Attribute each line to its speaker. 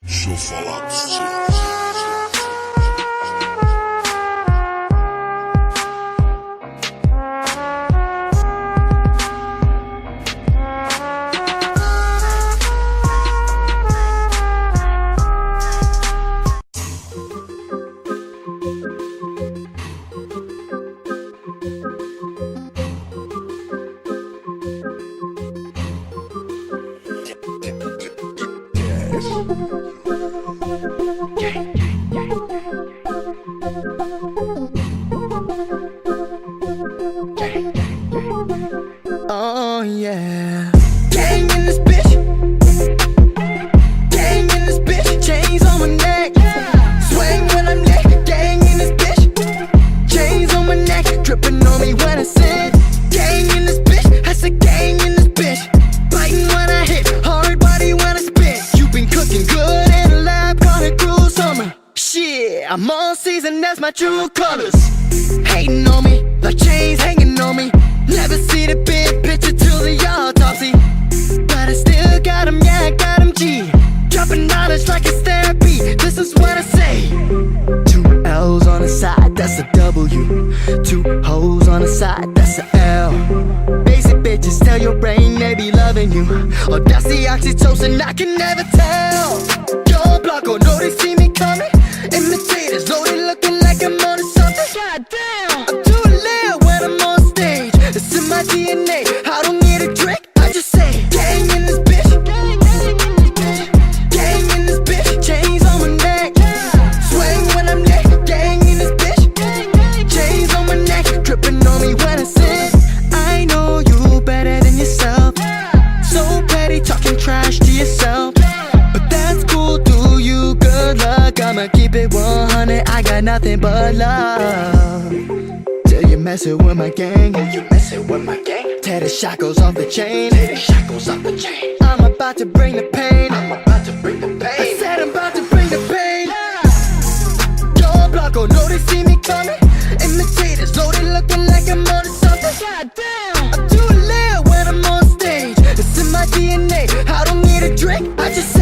Speaker 1: Deixa eu falar pra você.
Speaker 2: Oh yeah, gang in this bitch, gang in this bitch, chains on my neck, swing when I'm lit, gang in this bitch, chains on my neck, dripping on me when I sit, gang in this bitch, I said gang in this bitch, biting when I hit, hard body when I spit, you been cooking good in the lab, caught a cruel summer, shit, I'm all season, that's my true colors, hating on me, like chains hanging on me. Never see the big picture till the autopsy. But I still got him, yeah, I got him G. Dropping knowledge like it's therapy. This is what I say. 2 L's on the side, that's a W. 2 hoes on the side, that's a L. Basic bitches tell your brain they be loving you. Or that's the oxytocin, I can never tell. Your block, oh no, they see me coming. Imitators loaded looking like I'm on to something. God damn, I'm too lit when I'm on stage. It's in my DNA, I don't need a drink, I just say gang in this bitch, gang in this bitch, chains on my neck, swing when I'm lit, gang in this bitch, chains on my neck, dripping on me when I sit. I know you better than yourself, so petty talking trash to yourself, but that's cool, do you, good luck, I'ma keep it 100, I got nothing but love. You messing with my gang, oh you messing with my gang. Tear the shackles off the chain, tear the shackles off the chain. I'm about to bring the pain, I'm about to bring the pain. I said I'm about to bring the pain. Your block, oh no they see me coming. Imitators loaded looking like I'm on to something. God damn, I'm too lit when I'm on stage. It's in my DNA, I don't need a drink, I just